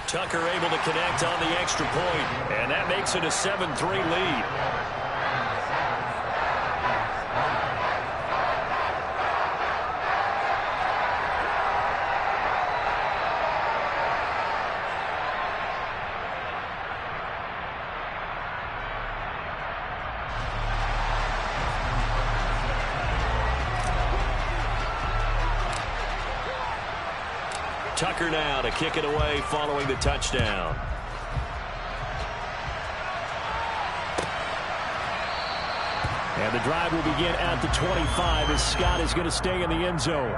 Tucker able to connect on the extra point, and that makes it a 7-3 lead. Tucker now to kick it away following the touchdown. And the drive will begin at the 25 as Scott is going to stay in the end zone.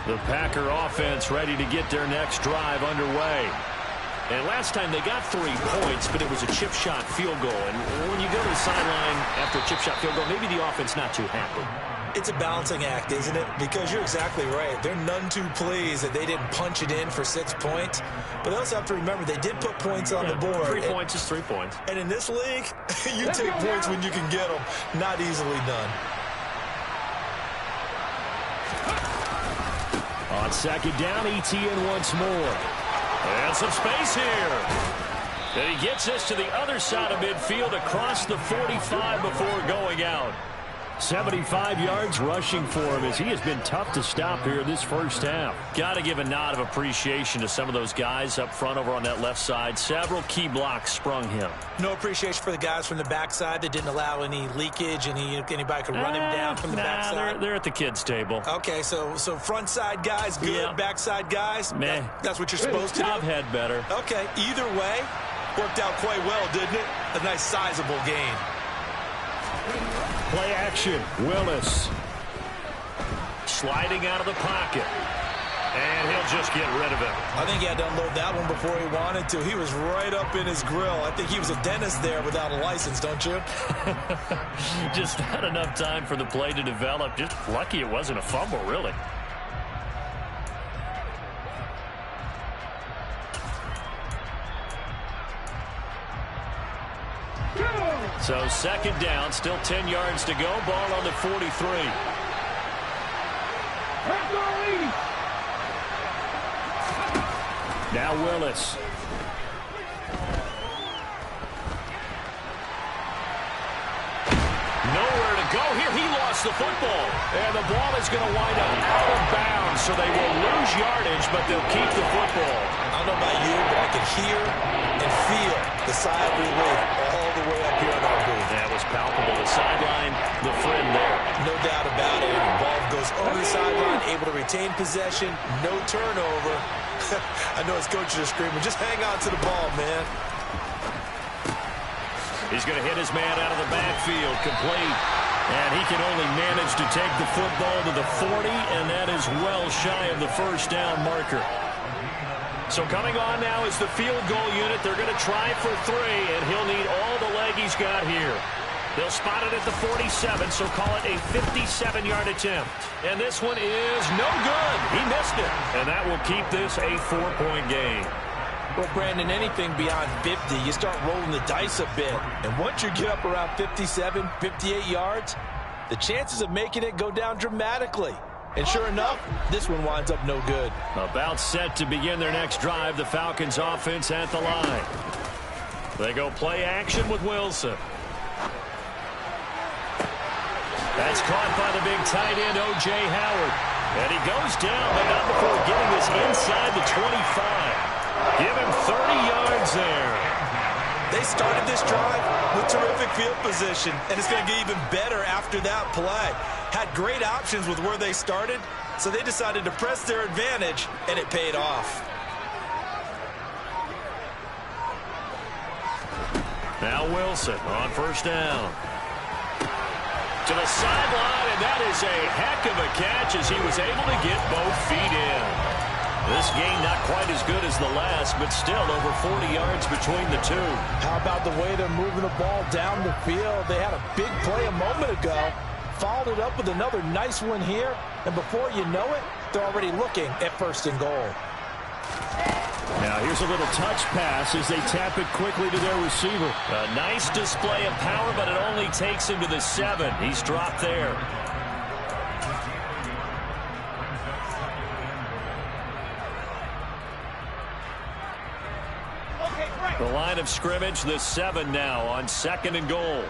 The Packer offense ready to get their next drive underway. And last time they got 3 points, but it was a chip shot field goal. And when you go to the sideline after a chip shot field goal, maybe the offense not too happy. It's a balancing act, isn't it? Because you're exactly right. They're none too pleased that they didn't punch it in for 6 points. But they also have to remember they did put points on the board. 3 points is 3 points. And in this league, you take points when you can get them. Not easily done. On second down, ETN once more. And some space here. And he gets us to the other side of midfield across the 45 before going out. 75 yards rushing for him as he has been tough to stop here this first half. Got to give a nod of appreciation to some of those guys up front over on that left side. Several key blocks sprung him. No appreciation for the guys from the backside that didn't allow any leakage. Anybody could run him down from the backside. They're at the kids' table. Okay, so front side guys good, yeah. Backside guys, meh. That's what you're supposed to do? I've had better. Okay, either way, worked out quite well, didn't it? A nice sizable gain. Play action. Willis. Sliding out of the pocket. And he'll just get rid of it. I think he had to unload that one before he wanted to. He was right up in his grill. I think he was a dentist there without a license, don't you? Just not enough time for the play to develop. Just lucky it wasn't a fumble, really. So second down, still 10 yards to go. Ball on the 43. Now Willis. Nowhere to go here. He lost the football. And the ball is going to wind up out of bounds, so they will lose yardage, but they'll keep the football. I don't know about you, but I can hear and feel the sigh of relief all the way up here in our booth. That was palpable. The sideline, the friend there. No doubt about it. The ball goes over the sideline, able to retain possession, no turnover. I know his coaches are screaming, just hang on to the ball, man. He's going to hit his man out of the backfield, complete. And he can only manage to take the football to the 40, and that is well shy of the first down marker. So coming on now is the field goal unit. They're going to try for 3, and he'll need all the leg he's got here. They'll spot it at the 47, so call it a 57-yard attempt. And this one is no good. He missed it. And that will keep this a 4-point game. Well, Brandon, anything beyond 50, you start rolling the dice a bit. And once you get up around 57, 58 yards, the chances of making it go down dramatically. And sure enough, this one winds up no good. About set to begin their next drive, the Falcons offense at the line. They go play action with Wilson. That's caught by the big tight end, O.J. Howard. And he goes down, but not before getting this inside the 25. Give him 30 yards there. They started this drive with terrific field position, and it's going to get even better after that play. Had great options with where they started, so they decided to press their advantage, and it paid off. Now Wilson on first down. To the sideline, and that is a heck of a catch as he was able to get both feet in. This game not quite as good as the last, but still over 40 yards between the two. How about the way they're moving the ball down the field? They had a big play a moment ago, followed it up with another nice one here, and before you know it, they're already looking at first and goal. Now here's a little touch pass as they tap it quickly to their receiver. A nice display of power, but it only takes him to the 7. He's dropped there. line of scrimmage. The 7 now on 2nd and goal.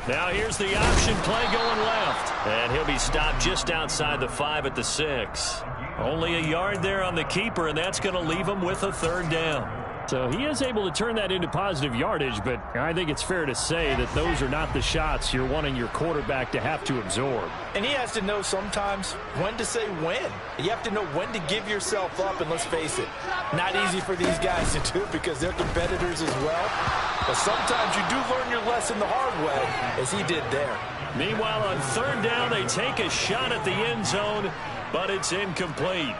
Now here's the option play going left. And he'll be stopped just outside the 5 at the 6. Only a yard there on the keeper, and that's going to leave him with a 3rd down. So he is able to turn that into positive yardage, but I think it's fair to say that those are not the shots you're wanting your quarterback to have to absorb. And he has to know sometimes when to say when. You have to know when to give yourself up, and let's face it, not easy for these guys to do because they're competitors as well. But sometimes you do learn your lesson the hard way, as he did there. Meanwhile, on 3rd down, they take a shot at the end zone, but it's incomplete.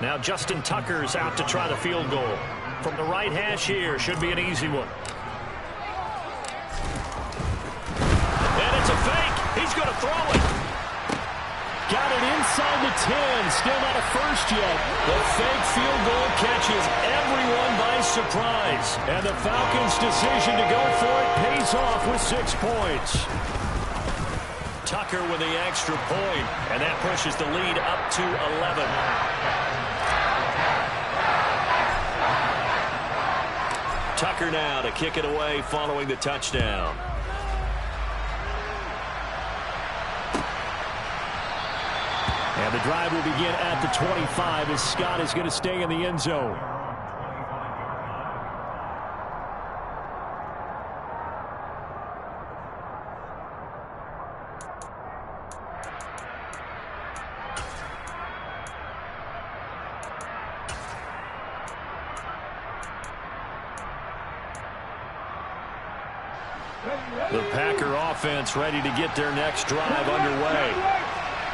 Now Justin Tucker's out to try the field goal. From the right hash here, should be an easy one. And it's a fake. He's going to throw it. Got it inside the 10. Still not a first yet. The fake field goal catches everyone by surprise. And the Falcons' decision to go for it pays off with 6 points. Tucker with the extra point, and that pushes the lead up to 11. Tucker now to kick it away following the touchdown. And the drive will begin at the 25 as Scott is going to stay in the end zone. The Packer offense ready to get their next drive underway.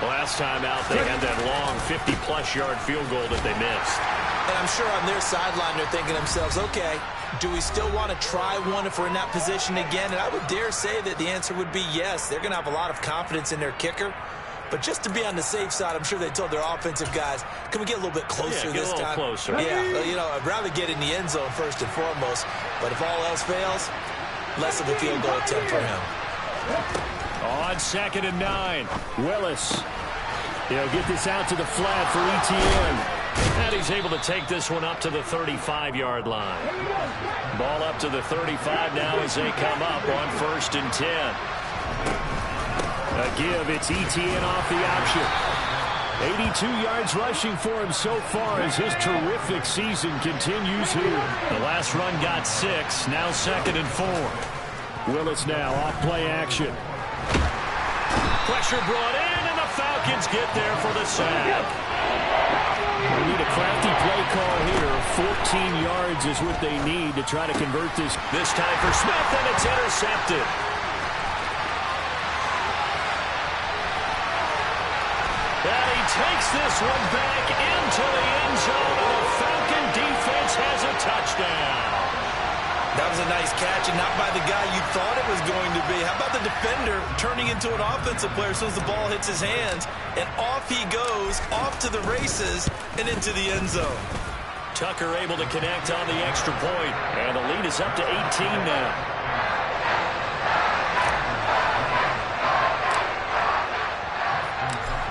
Last time out, they had that long 50-plus yard field goal that they missed. And I'm sure on their sideline they're thinking to themselves, okay, do we still want to try one if we're in that position again? And I would dare say that the answer would be yes. They're going to have a lot of confidence in their kicker. But just to be on the safe side, I'm sure they told their offensive guys, can we get a little bit closer this time? Closer. Yeah, you know, I'd rather get in the end zone first and foremost. But if all else fails, less of a field goal attempt for him. On 2nd and 9, Willis. He'll get this out to the flat for ETN. And he's able to take this one up to the 35-yard line. Ball up to the 35 now as they come up on 1st and 10. A give, it's ETN off the option. 82 yards rushing for him so far as his terrific season continues here. The last run got 6, now 2nd and 4. Willis now off play action. Pressure brought in, and the Falcons get there for the sack. They need a crafty play call here. 14 yards is what they need to try to convert this. This time for Smith, and it's intercepted. And he takes this one back into the end zone, and the Falcon defense has a touchdown. That was a nice catch, and not by the guy you thought it was going to be. How about the defender turning into an offensive player as soon as the ball hits his hands, and off he goes, off to the races, and into the end zone. Tucker able to connect on the extra point, and the lead is up to 18 now.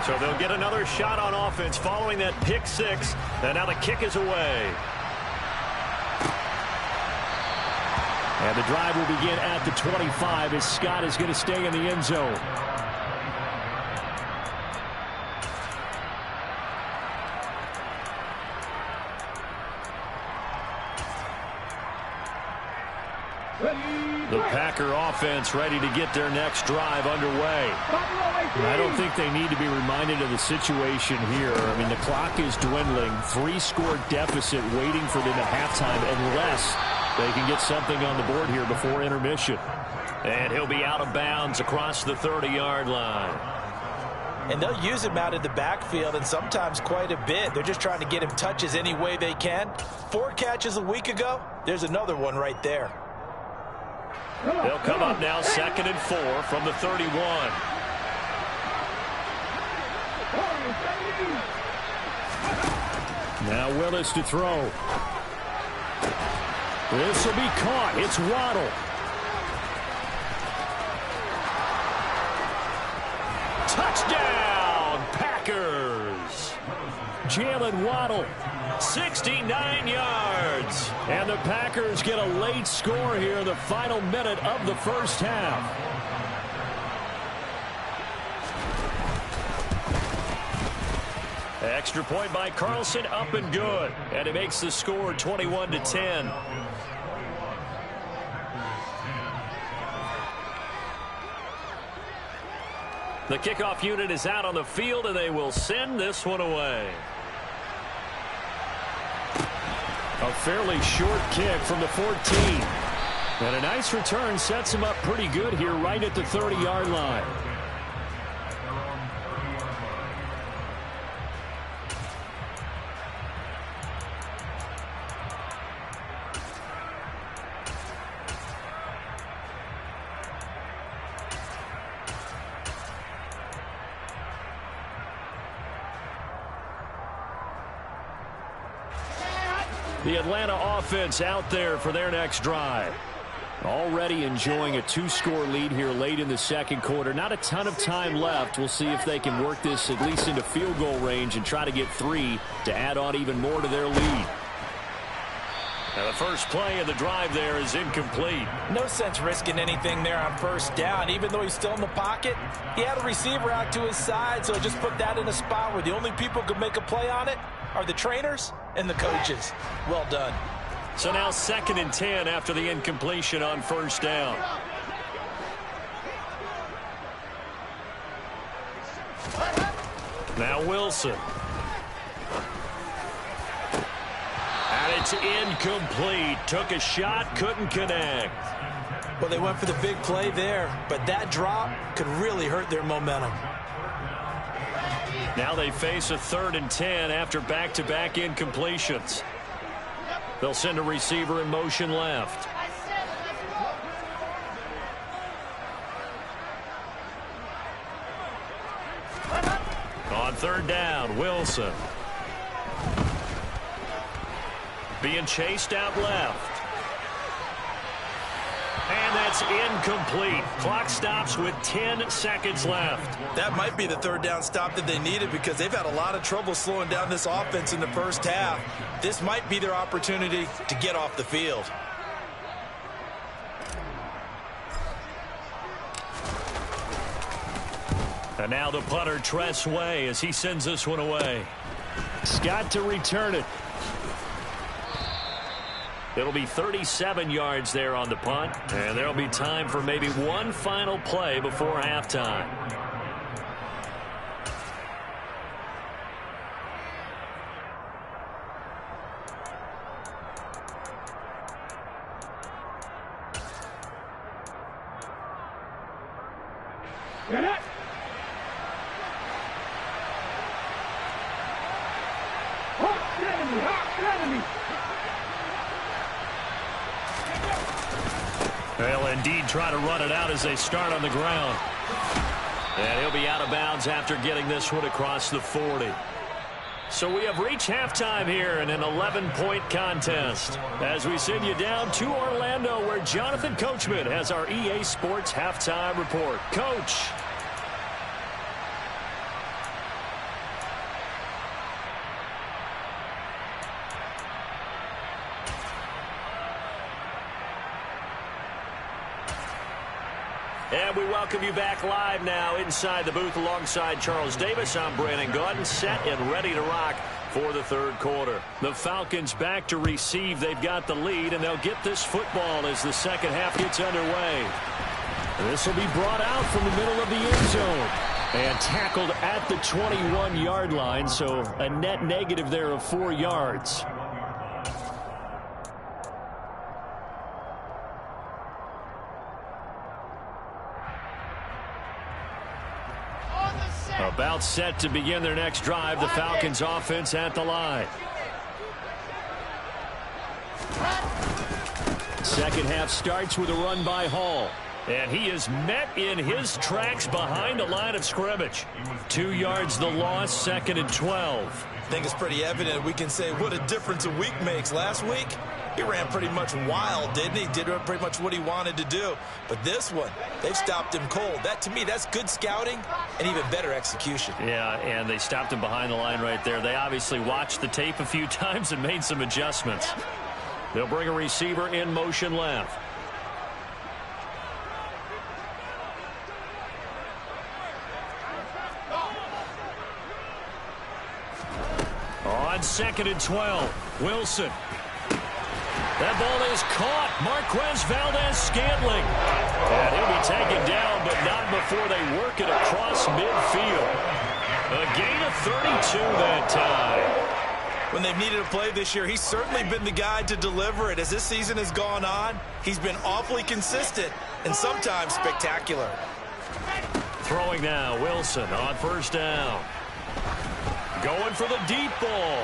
So they'll get another shot on offense following that pick 6, and now the kick is away. And the drive will begin at the 25 as Scott is going to stay in the end zone. The Packer offense ready to get their next drive underway. I don't think they need to be reminded of the situation here. I mean, the clock is dwindling. 3-score deficit waiting for them at halftime unless they can get something on the board here before intermission. And he'll be out of bounds across the 30-yard line. And they'll use him out in the backfield, and sometimes quite a bit. They're just trying to get him touches any way they can. 4 catches a week ago. There's another one right there. They'll come up now 2nd and 4 from the 31. Now Willis to throw. This will be caught. It's Waddle. Touchdown, Packers. Jalen Waddle. 69 yards. And the Packers get a late score here in the final minute of the first half. Extra point by Carlson, up and good. And it makes the score 21-10. The kickoff unit is out on the field, and they will send this one away. A fairly short kick from the 14. And a nice return sets him up pretty good here right at the 30-yard line. The Atlanta offense out there for their next drive. Already enjoying a 2-score lead here late in the second quarter. Not a ton of time left. We'll see if they can work this at least into field goal range and try to get 3 to add on even more to their lead. And the first play of the drive there is incomplete. No sense risking anything there on first down. Even though he's still in the pocket, he had a receiver out to his side, so just put that in a spot where the only people who can make a play on it are the trainers and the coaches. Well done. So now 2nd and 10 after the incompletion on first down. Now Wilson. And it's incomplete. Took a shot, couldn't connect. Well, they went for the big play there, but that drop could really hurt their momentum. Now they face a 3rd and 10 after back-to-back incompletions. They'll send a receiver in motion left. On 3rd down, Wilson. Being chased out left. And that's incomplete. Clock stops with 10 seconds left. That might be the 3rd down stop that they needed because they've had a lot of trouble slowing down this offense in the first half. This might be their opportunity to get off the field. And now the punter, Tress Way, as he sends this one away. Scott to return it. It'll be 37 yards there on the punt, and there'll be time for maybe one final play before halftime. Get it! They'll indeed try to run it out as they start on the ground. And he'll be out of bounds after getting this one across the 40. So we have reached halftime here in an 11-point contest. As we send you down to Orlando, where Jonathan Coachman has our EA Sports halftime report. Coach. And we welcome you back live now inside the booth alongside Charles Davis. I'm Brandon Gaudin, set and ready to rock for the 3rd quarter. The Falcons back to receive. They've got the lead, and they'll get this football as the second half gets underway. This will be brought out from the middle of the end zone and tackled at the 21-yard line, so a net negative there of 4 yards. About set to begin their next drive. The Falcons offense at the line. Second half starts with a run by Hall. And he is met in his tracks behind the line of scrimmage. 2 yards the loss, 2nd and 12. I think it's pretty evident. We can say what a difference a week makes. Last week, he ran pretty much wild, didn't he? Did pretty much what he wanted to do. But this one, they've stopped him cold. That, to me, that's good scouting and even better execution. Yeah, and they stopped him behind the line right there. They obviously watched the tape a few times and made some adjustments. They'll bring a receiver in motion left. On 2nd and 12, Wilson. That ball is caught. Marquez Valdez-Scantling. And he'll be taken down, but not before they work it across midfield. A gain of 32 that time. When they've needed a play this year, he's certainly been the guy to deliver it. As this season has gone on, he's been awfully consistent and sometimes spectacular. Throwing now, Wilson on 1st down. Going for the deep ball.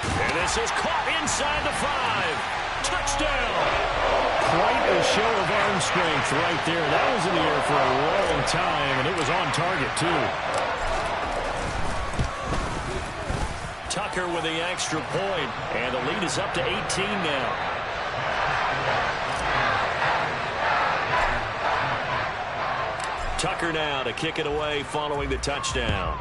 And this is caught inside the 5. Touchdown. Quite a show of arm strength right there. That was in the air for a long time, and it was on target, too. Tucker with the extra point, and the lead is up to 18 now. Tucker now to kick it away following the touchdown.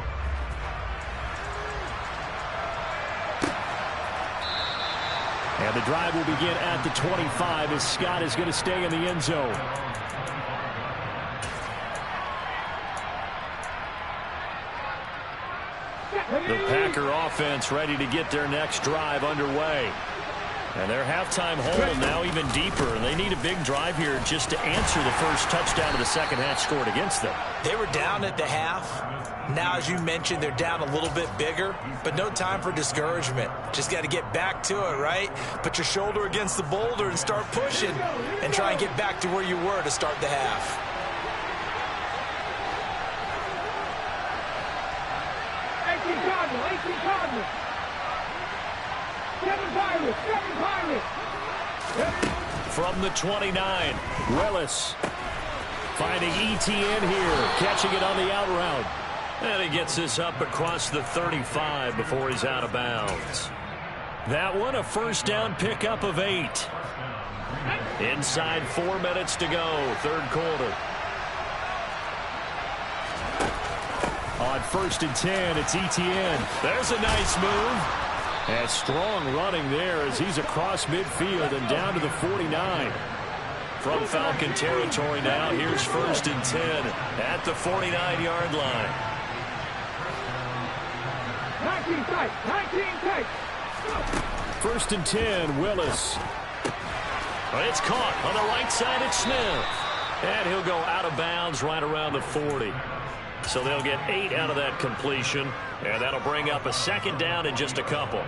And the drive will begin at the 25 as Scott is going to stay in the end zone. The Packer offense ready to get their next drive underway. And their halftime hole now even deeper, and they need a big drive here just to answer the first touchdown of the second half scored against them. They were down at the half. Now, as you mentioned, they're down a little bit bigger, but no time for discouragement. Just got to get back to it, right? Put your shoulder against the boulder and start pushing and try and get back to where you were to start the half. From the 29, Willis finding ETN here, catching it on the out route. And he gets this up across the 35 before he's out of bounds. That one, a first down pickup of 8. Inside 4 minutes to go, 3rd quarter. On 1st and 10, it's ETN. There's a nice move. And strong running there as he's across midfield and down to the 49. From Falcon territory now, here's 1st and 10 at the 49-yard line. 19 tight, 19 tight. 1st and 10, Willis. But it's caught on the right side at Smith. And he'll go out of bounds right around the 40. So they'll get 8 out of that completion, and that'll bring up a 2nd down in just a couple.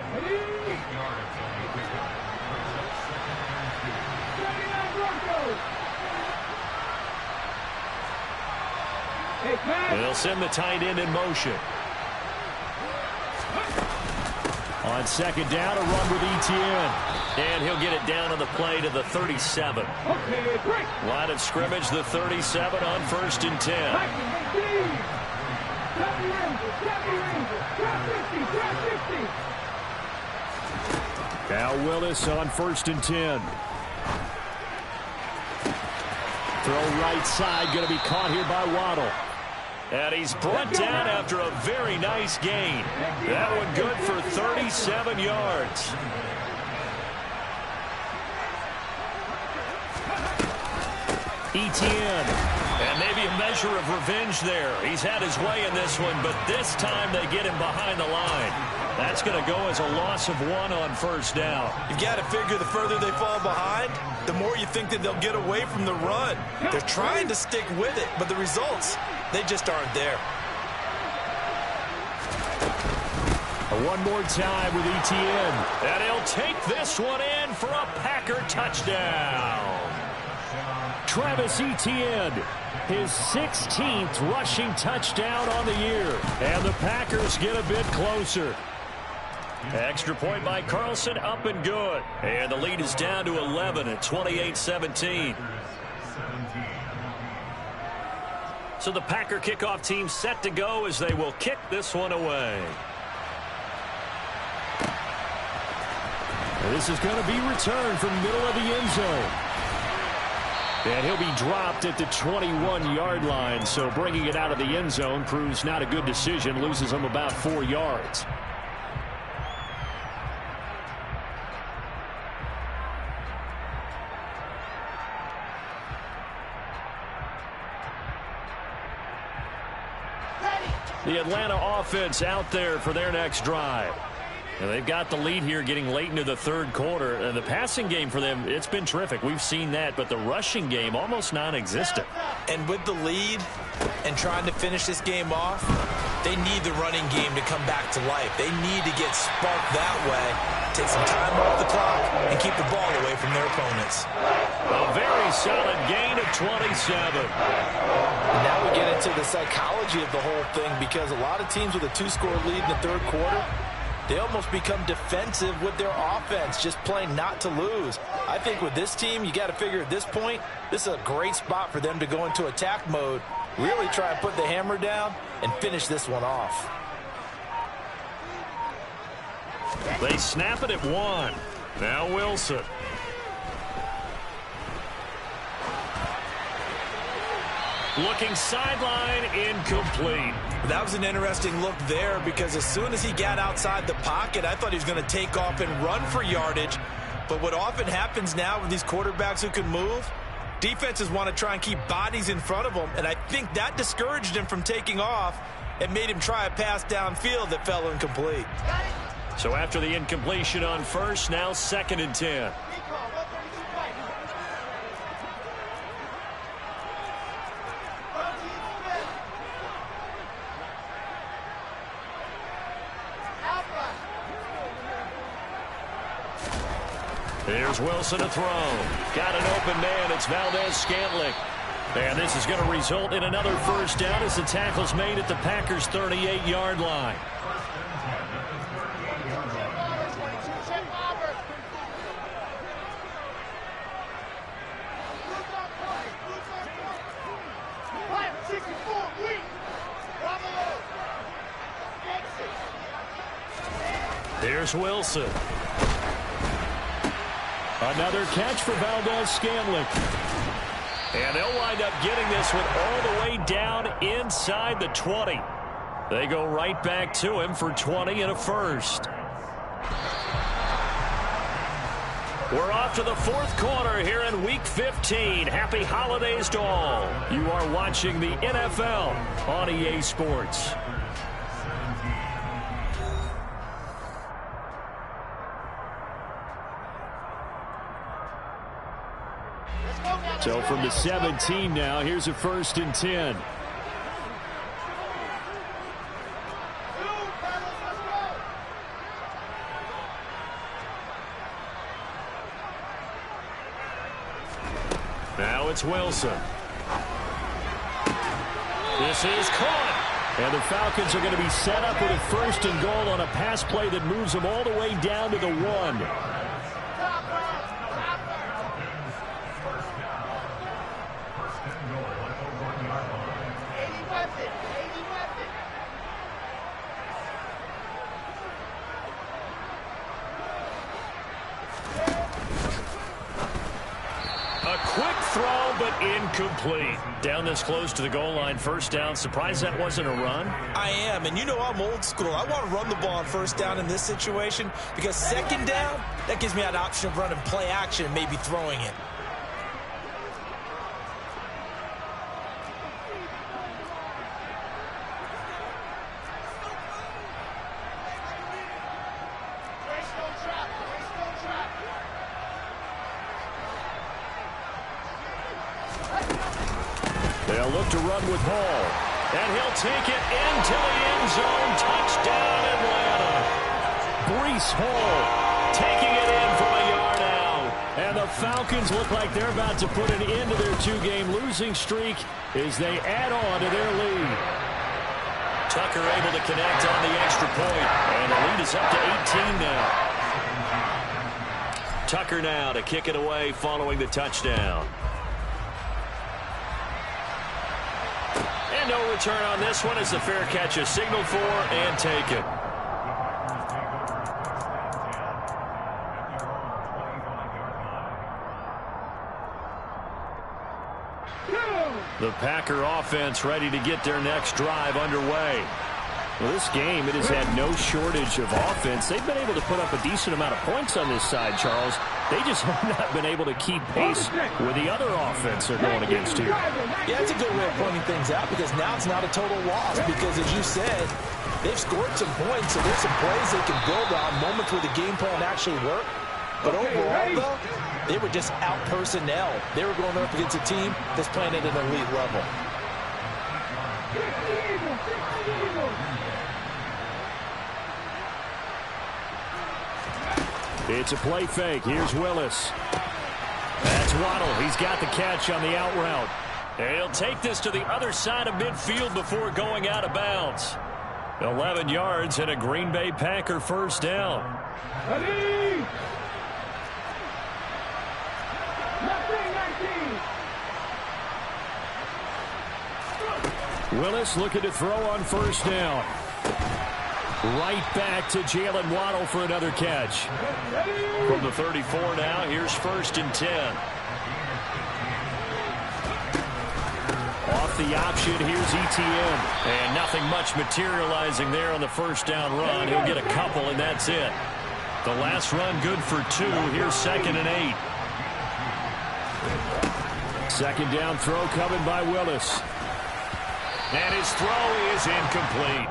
They'll send the tight end in motion. On 2nd down, a run with ETN. And he'll get it down on the play to the 37. Line of scrimmage, the 37 on 1st and 10. Now Willis on 1st and 10. Throw right side, going to be caught here by Waddle. And he's brought down after a very nice gain. That one good for 37 yards. ETN. And maybe a measure of revenge there. He's had his way in this one, but this time they get him behind the line. That's going to go as a loss of 1 on 1st down. You've got to figure the further they fall behind, the more you think that they'll get away from the run. They're trying to stick with it, but the results, they just aren't there. One more time with ETN. And he'll take this one in for a Packer touchdown. Travis Etienne, his 16th rushing touchdown on the year. And the Packers get a bit closer. Extra point by Carlson, up and good. And the lead is down to 11 at 28-17. So the Packer kickoff team set to go as they will kick this one away. This is going to be returned from middle of the end zone. And he'll be dropped at the 21-yard line. So bringing it out of the end zone proves not a good decision. Loses him about 4 yards. The Atlanta offense out there for their next drive. And they've got the lead here getting late into the third quarter. And the passing game for them, it's been terrific. We've seen that. But the rushing game, almost non-existent. And with the lead and trying to finish this game off, they need the running game to come back to life. They need to get sparked that way, take some time off the clock, and keep the ball away from their opponents. A very solid gain of 27. And now we get into the psychology of the whole thing, because a lot of teams with a 2-score lead in the third quarter, they almost become defensive with their offense, just playing not to lose. I think with this team, you got to figure at this point, this is a great spot for them to go into attack mode, really try and put the hammer down and finish this one off. They snap it at 1. Now Wilson. Looking sideline, incomplete. That was an interesting look there, because as soon as he got outside the pocket, I thought he was going to take off and run for yardage. But what often happens now with these quarterbacks who can move, defenses want to try and keep bodies in front of them, and I think that discouraged him from taking off and made him try a pass downfield that fell incomplete. So after the incompletion on first, now 2nd and 10. Here's Wilson to throw. Got an open man. It's Valdez-Scantling. And this is going to result in another first down as the tackle's made at the Packers' 38-yard line. Here's Wilson. Another catch for Valdez-Scantling. And they'll wind up getting this one all the way down inside the 20. They go right back to him for 20 and a first. We're off to the fourth quarter here in Week 15. Happy holidays to all. You are watching the NFL on EA Sports. So from the 17 now, here's a 1st and 10. Now it's Wilson. This is caught. And the Falcons are going to be set up with a 1st and goal on a pass play that moves them all the way down to the 1. Incomplete. Down this close to the goal line, 1st down. Surprised that wasn't a run? I am, and you know I'm old school. I want to run the ball on 1st down in this situation, because 2nd down, that gives me an option of running play action and maybe throwing it. They'll look to run with Hall. And he'll take it into the end zone. Touchdown, Atlanta. Breece Hall taking it in from a yard out. And the Falcons look like they're about to put an end to their 2-game losing streak as they add on to their lead. Tucker able to connect on the extra point. And the lead is up to 18 now. Tucker now to kick it away following the touchdown. And no return on this one as the fair catch is signaled for and taken. The Packer offense ready to get their next drive underway. Well, this game, it has had no shortage of offense. They've been able to put up a decent amount of points on this side, Charles. They just have not been able to keep pace with the other offense they're going against here. Yeah, it's a good way of pointing things out because now it's not a total loss because, as you said, they've scored some points, so there's some plays they can build on, moments where the game plan actually worked. But overall, though, they were just out-personnel. They were going up against a team that's playing at an elite level. It's a play fake. Here's Willis. That's Waddle. He's got the catch on the out route. And he'll take this to the other side of midfield before going out of bounds. 11 yards and a Green Bay Packer first down. Willis looking to throw on first down. Right back to Jalen Waddle for another catch. From the 34 now, here's 1st and 10. Off the option, here's ETN. And nothing much materializing there on the first down run. He'll get a couple, and that's it. The last run good for 2. Here's 2nd and 8. Second down throw coming by Willis. And his throw is incomplete.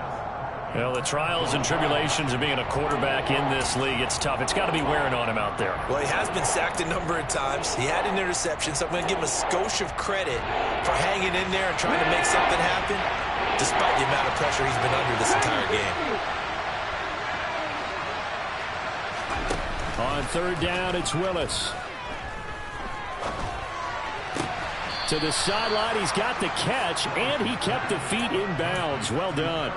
Well, the trials and tribulations of being a quarterback in this league, it's tough. It's got to be wearing on him out there. Well, he has been sacked a number of times. He had an interception, so I'm going to give him a skosh of credit for hanging in there and trying to make something happen, despite the amount of pressure he's been under this entire game. On 3rd down, it's Willis. To the sideline, he's got the catch, and he kept the feet in bounds. Well done.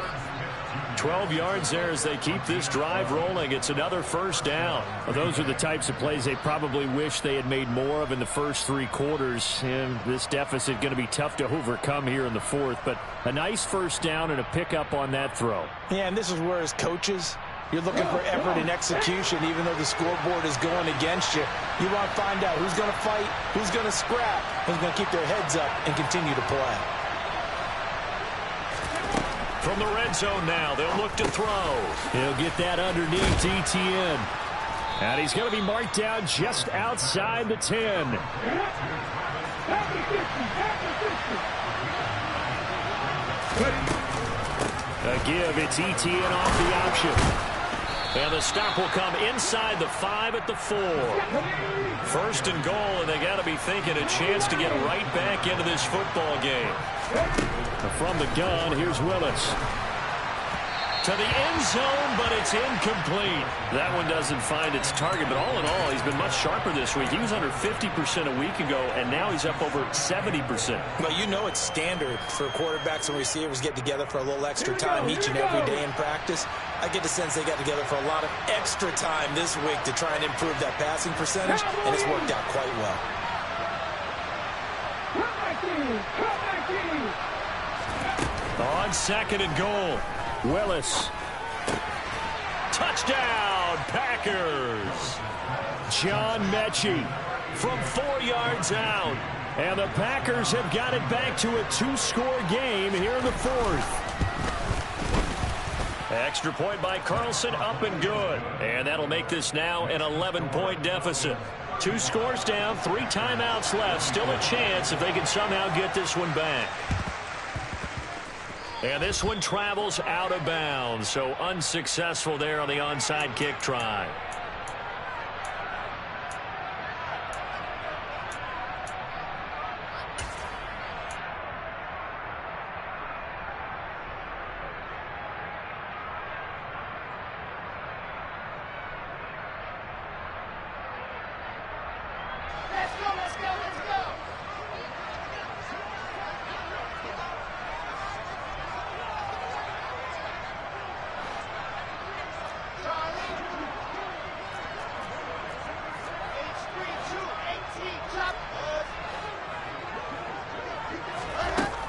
12 yards there as they keep this drive rolling. It's another first down. Well, those are the types of plays they probably wish they had made more of in the first 3 quarters. And this deficit going to be tough to overcome here in the 4th. But a nice first down and a pickup on that throw. Yeah, and this is where, as coaches, you're looking for effort and execution, even though the scoreboard is going against you. You want to find out who's going to fight, who's going to scrap, who's going to keep their heads up and continue to play. From the red zone now, they'll look to throw. He'll get that underneath ETN. And he's going to be marked down just outside the 10. A give, it's ETN off the option. And the stop will come inside the 5 at the 4. 1st and goal, and they got to be thinking a chance to get right back into this football game. From the gun, here's Willis. To the end zone, but it's incomplete. That one doesn't find its target, but all in all, he's been much sharper this week. He was under 50% a week ago, and now he's up over 70%. Well, you know it's standard for quarterbacks and receivers get together for a little extra time each and every day in practice. I get the sense they got together for a lot of extra time this week to try and improve that passing percentage, and it's worked out quite well. On 2nd and goal, Willis. Touchdown, Packers. John Mechie from 4 yards out. And the Packers have got it back to a 2-score game here in the 4th. Extra point by Carlson, up and good. And that'll make this now an 11-point deficit. 2 scores down, 3 timeouts left. Still a chance if they can somehow get this one back. And this one travels out of bounds, so unsuccessful there on the onside kick try.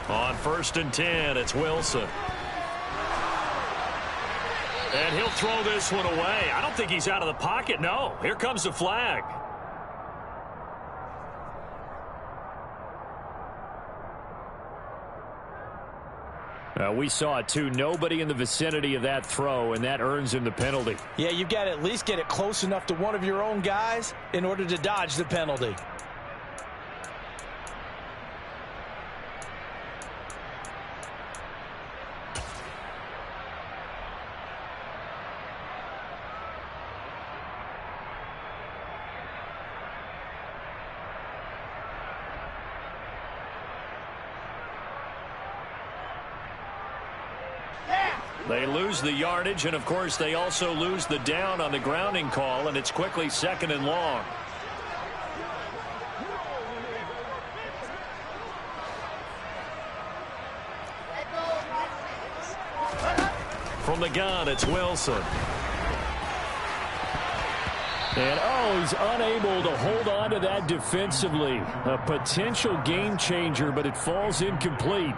On 1st and 10, it's Wilson. And he'll throw this one away. I don't think he's out of the pocket. No, here comes the flag. We saw it too. Nobody in the vicinity of that throw, and that earns him the penalty. Yeah, you've got to at least get it close enough to one of your own guys in order to dodge the penalty. They lose the yardage, and of course they also lose the down on the grounding call, and it's quickly 2nd and long. From the gun, it's Wilson. And he's unable to hold on to that defensively. A potential game changer, but it falls incomplete.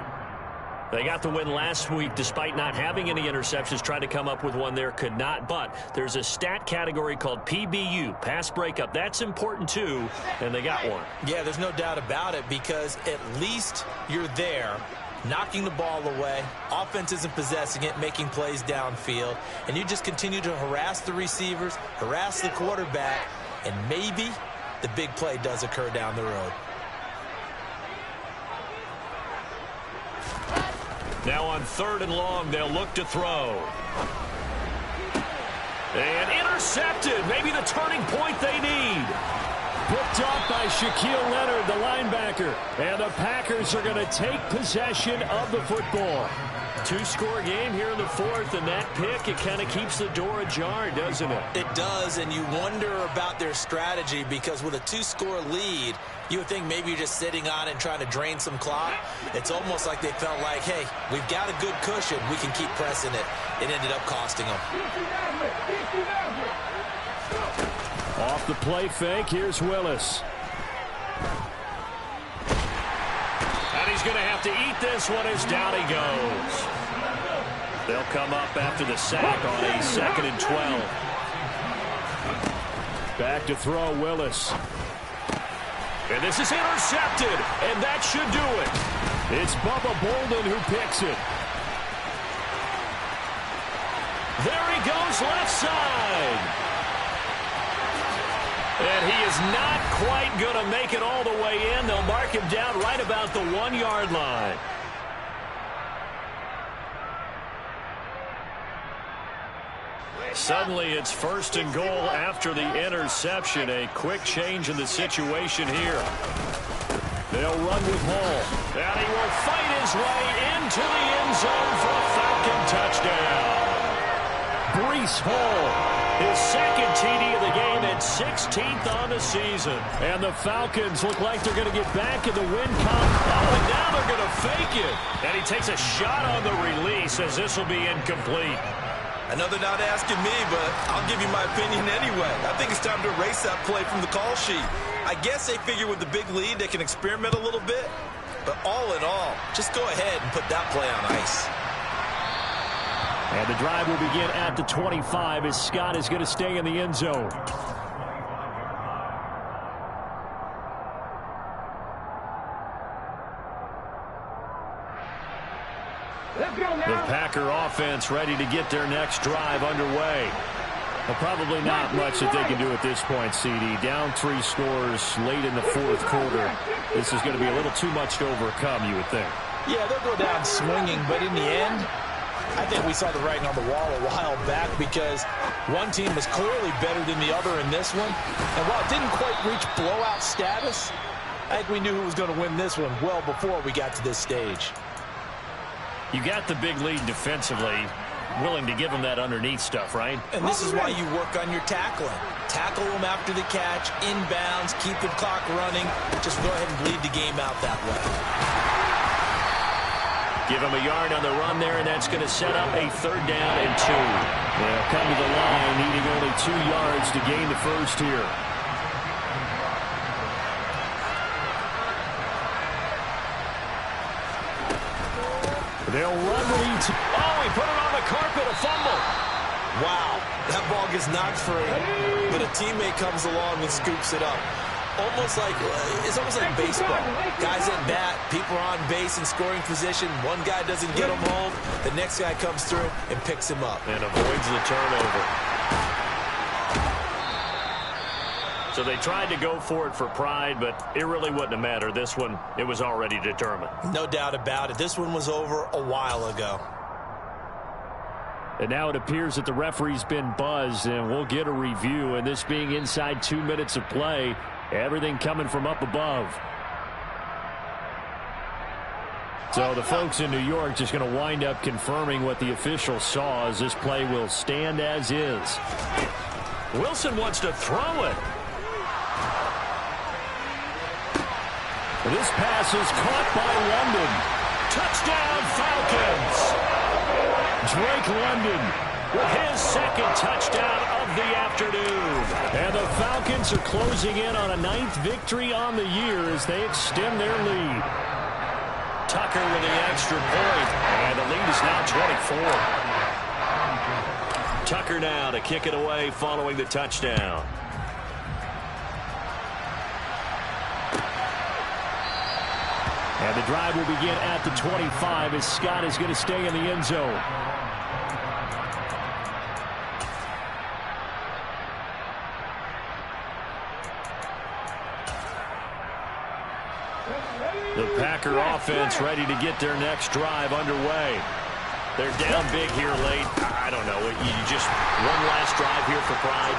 They got the win last week despite not having any interceptions. Tried to come up with one there, could not. But there's a stat category called PBU, pass breakup. That's important too, and they got one. Yeah, there's no doubt about it, because at least you're there, knocking the ball away. Offense isn't possessing it, making plays downfield. And you just continue to harass the receivers, harass the quarterback, and maybe the big play does occur down the road. Now on 3rd and long, they'll look to throw. And intercepted. Maybe the turning point they need. Picked off by Shaquille Leonard, the linebacker. And the Packers are going to take possession of the football. 2-score game here in the 4th, and that pick, it kind of keeps the door ajar, doesn't it? It does, and you wonder about their strategy, because with a 2-score lead, you would think maybe you're just sitting on it and trying to drain some clock. It's almost like they felt like, hey, we've got a good cushion. We can keep pressing it. It ended up costing them. Off the play fake, here's Willis. And he's going to have to eat this one as down he goes. They'll come up after the sack on a 2nd and 12. Back to throw, Willis. And this is intercepted, and that should do it. It's Bubba Bolden who picks it. There he goes, left side. And he is not quite going to make it all the way in. They'll mark him down right about the 1-yard line. Suddenly it's 1st and goal after the interception. A quick change in the situation here. They'll run with Hall. And he will fight his way into the end zone for a Falcon touchdown. Breece Hall. His 2nd TD of the game and 16th on the season. And the Falcons look like they're going to get back in the win column. Oh, and now they're going to fake it. And he takes a shot on the release as this will be incomplete. I know they're not asking me, but I'll give you my opinion anyway. I think it's time to erase that play from the call sheet. I guess they figure with the big lead they can experiment a little bit. But all in all, just go ahead and put that play on ice. And the drive will begin at the 25 as Scott is going to stay in the end zone. The Packer offense ready to get their next drive underway. Well, probably not much that they can do at this point, CD. Down 3 scores late in the 4th quarter. This is going to be a little too much to overcome, you would think. Yeah, they'll go down swinging, but in the end, I think we saw the writing on the wall a while back, because one team was clearly better than the other in this one. And while it didn't quite reach blowout status, I think we knew who was going to win this one well before we got to this stage. You got the big lead defensively, willing to give them that underneath stuff, right? And this is why you work on your tackling. Tackle them after the catch, inbounds, keep the clock running. Just go ahead and bleed the game out that way. Give him a yard on the run there, and that's going to set up a 3rd down and 2. They'll come to the line, needing only 2 yards to gain the first here. They'll run with each. Oh, he put it on the carpet, a fumble. Wow, that ball gets knocked free, but a teammate comes along and scoops it up. Almost like it's almost like baseball. Guys at bat, people are on base in scoring position. One guy doesn't get him home. The next guy comes through and picks him up. And avoids the turnover. So they tried to go for it for pride, but it really wouldn't have mattered. This one, it was already determined. No doubt about it. This one was over a while ago. And now it appears that the referee's been buzzed, and we'll get a review. And this being inside 2 minutes of play, everything coming from up above. So the folks in New York just going to wind up confirming what the official saw, as this play will stand as is. Wilson wants to throw it. This pass is caught by London. Touchdown, Falcons. Drake London with his second touchdown of the afternoon. And the Falcons are closing in on a 9th victory on the year as they extend their lead. Tucker with the extra point, and the lead is now 24. Tucker now to kick it away following the touchdown. And the drive will begin at the 25 as Scott is going to stay in the end zone. The Packer offense ready to get their next drive underway. They're down big here late. I don't know. You just one last drive here for pride.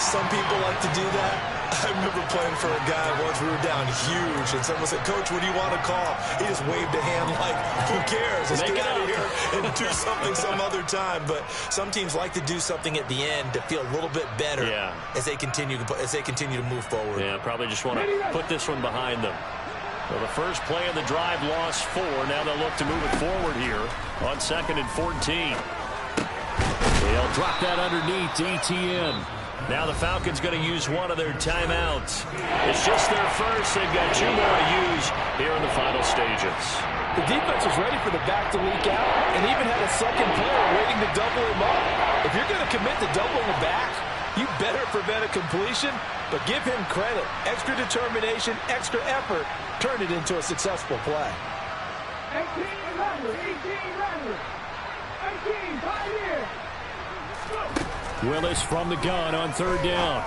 Some people like to do that. I remember playing for a guy once. We were down huge, and someone said, "Coach, what do you want to call?" He just waved a hand like, "Who cares? Let's get out of here and do something some other time." But some teams like to do something at the end to feel a little bit better as they continue to move forward. Yeah, probably just want to put this one behind them. Well, the first play of the drive lost 4. Now they'll look to move it forward here on 2nd and 14. They'll drop that underneath to ETN. Now the Falcons going to use one of their timeouts. It's just their first. They've got 2 more to use here in the final stages. The defense was ready for the back to leak out and even had a second player waiting to double him up. If you're going to commit to doubling the back, you better prevent a completion, but give him credit. Extra determination, extra effort, turn it into a successful play. 18 Runner, 18 Runner, 18, 5 here. Willis from the gun on 3rd down.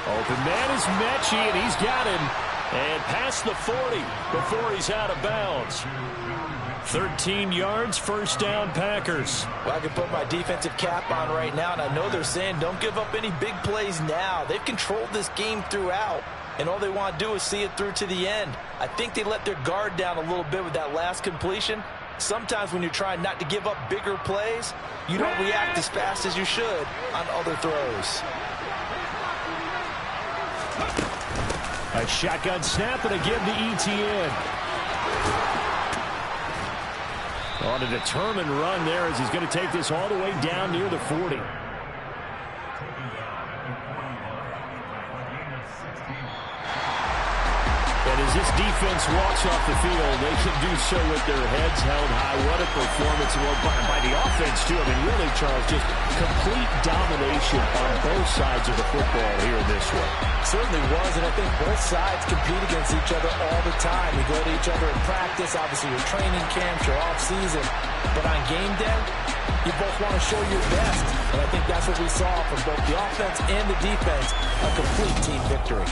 Open man is Mechie, and he's got him. And past the 40 before he's out of bounds. 13 yards, 1st down, Packers. Well, I can put my defensive cap on right now, and I know they're saying don't give up any big plays now. They've controlled this game throughout, and all they want to do is see it through to the end. I think they let their guard down a little bit with that last completion. Sometimes when you're trying not to give up bigger plays, you don't react as fast as you should on other throws. A shotgun snap and again to ETN. On a determined run there as he's going to take this all the way down near the 40. And as this defense walks off the field, they can do so with their heads held high. What a performance by the offense, too. I mean, really, Charles, just complete domination on both sides of the football here in this one. Certainly was, and I think both sides compete against each other all the time. You go to each other in practice, obviously your training camps, your off-season. But on game day, you both want to show your best. And I think that's what we saw from both the offense and the defense, a complete team victory.